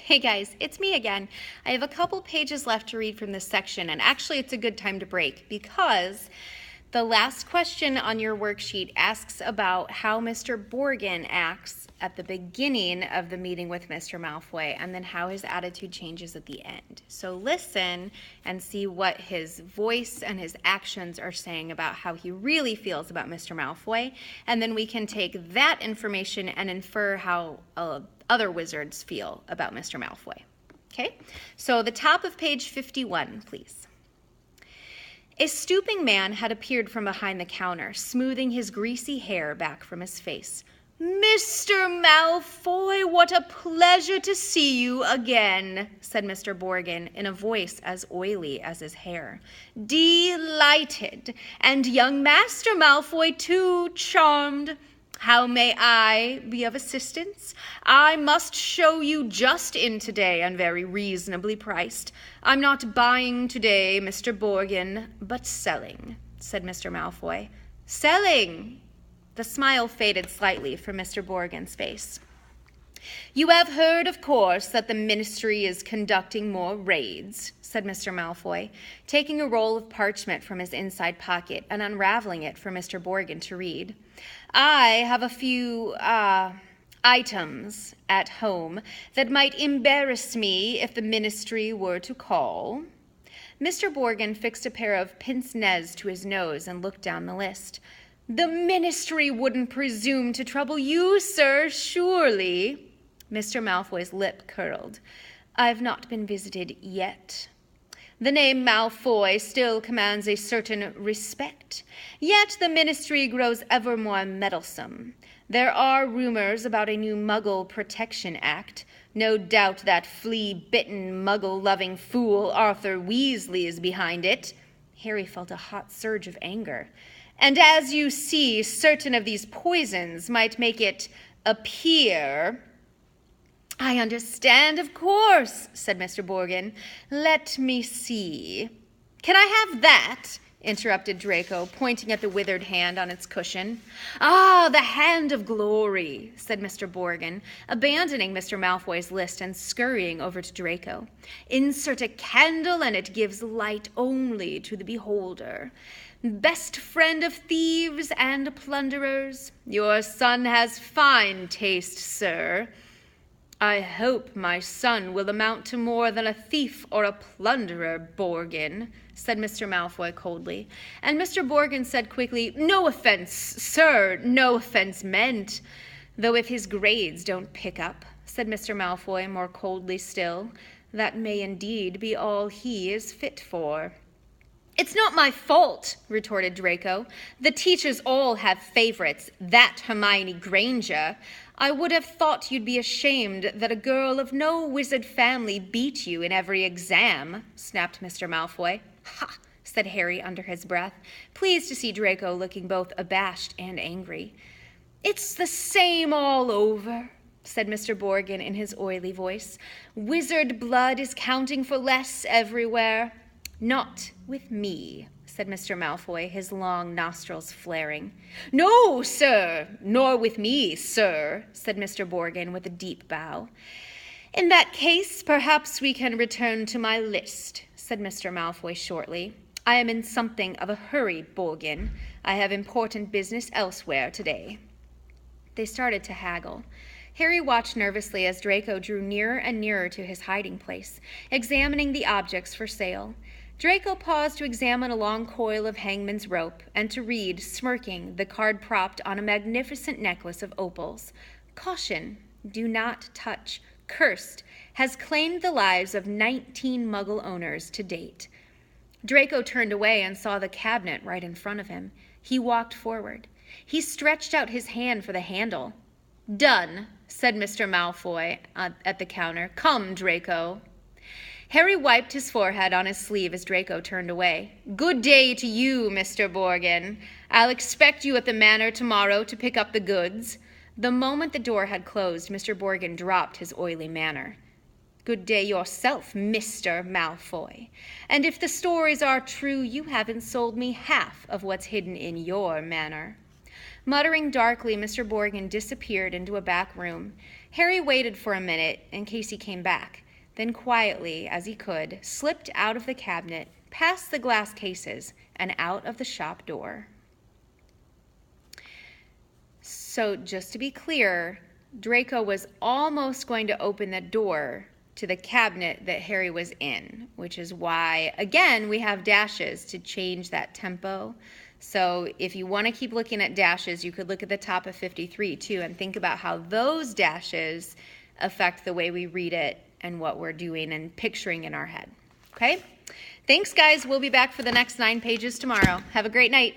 Hey guys, it's me again. I have a couple pages left to read from this section, and actually it's a good time to break because the last question on your worksheet asks about how Mr. Borgin acts at the beginning of the meeting with Mr. Malfoy and then how his attitude changes at the end. So listen and see what his voice and his actions are saying about how he really feels about Mr. Malfoy, and then we can take that information and infer how other wizards feel about Mr. Malfoy. Okay, so the top of page 51, please. A stooping man had appeared from behind the counter, smoothing his greasy hair back from his face. "Mr. Malfoy, what a pleasure to see you again," said Mr. Borgin in a voice as oily as his hair. "Delighted. And young Master Malfoy, too, charmed. How may I be of assistance? I must show you just in today and very reasonably priced. I'm not buying today, Mr. Borgin, but selling," said Mr. Malfoy. "Selling?" The smile faded slightly from Mr. Borgin's face. "You have heard, of course, that the Ministry is conducting more raids," said Mr. Malfoy, taking a roll of parchment from his inside pocket and unraveling it for Mr. Borgin to read. "I have a few, items at home that might embarrass me if the Ministry were to call." Mr. Borgin fixed a pair of pince-nez to his nose and looked down the list. "The Ministry wouldn't presume to trouble you, sir, surely?" Mr. Malfoy's lip curled. "I've not been visited yet." "The name Malfoy still commands a certain respect, yet the Ministry grows ever more meddlesome. There are rumors about a new Muggle Protection Act. No doubt that flea-bitten, Muggle-loving fool Arthur Weasley is behind it." Harry felt a hot surge of anger. "And as you see, certain of these poisons might make it appear—" "I understand, of course," said Mr. Borgin. "Let me see." "Can I have that?" interrupted Draco, pointing at the withered hand on its cushion. "Ah, the Hand of Glory," said Mr. Borgin, abandoning Mr. Malfoy's list and scurrying over to Draco. "Insert a candle and it gives light only to the beholder. Best friend of thieves and plunderers. Your son has fine taste, sir." "I hope my son will amount to more than a thief or a plunderer, Borgin," said Mr. Malfoy coldly. And Mr. Borgin said quickly, "No offense, sir, no offense meant." "Though if his grades don't pick up," said Mr. Malfoy more coldly still, "that may indeed be all he is fit for." "It's not my fault," retorted Draco. "The teachers all have favorites, that Hermione Granger. I would have thought you'd be ashamed that a girl of no wizard family beat you in every exam," snapped Mr. Malfoy. "Ha!" said Harry under his breath, pleased to see Draco looking both abashed and angry. "It's the same all over," said Mr. Borgin in his oily voice. "Wizard blood is counting for less everywhere." "Not with me," said Mr. Malfoy, his long nostrils flaring. "No, sir, nor with me, sir," said Mr. Borgin with a deep bow. "In that case, perhaps we can return to my list," said Mr. Malfoy shortly. "I am in something of a hurry, Borgin. I have important business elsewhere today." They started to haggle. Harry watched nervously as Draco drew nearer and nearer to his hiding place, examining the objects for sale. Draco paused to examine a long coil of hangman's rope and to read, smirking, the card propped on a magnificent necklace of opals. "Caution, do not touch. Cursed. Has claimed the lives of 19 Muggle owners to date." Draco turned away and saw the cabinet right in front of him. He walked forward. He stretched out his hand for the handle. "Done," said Mr. Malfoy at the counter. "Come, Draco." Harry wiped his forehead on his sleeve as Draco turned away. "Good day to you, Mr. Borgin. I'll expect you at the manor tomorrow to pick up the goods." The moment the door had closed, Mr. Borgin dropped his oily manner. "Good day yourself, Mr. Malfoy. And if the stories are true, you haven't sold me half of what's hidden in your manor." Muttering darkly, Mr. Borgin disappeared into a back room. Harry waited for a minute in case he came back, then quietly, as he could, slipped out of the cabinet, past the glass cases, and out of the shop door. So just to be clear, Draco was almost going to open the door to the cabinet that Harry was in, which is why, again, we have dashes to change that tempo. So if you want to keep looking at dashes, you could look at the top of 53 too and think about how those dashes affect the way we read it and what we're doing and picturing in our head. Okay? Thanks, guys. We'll be back for the next 9 pages tomorrow. Have a great night.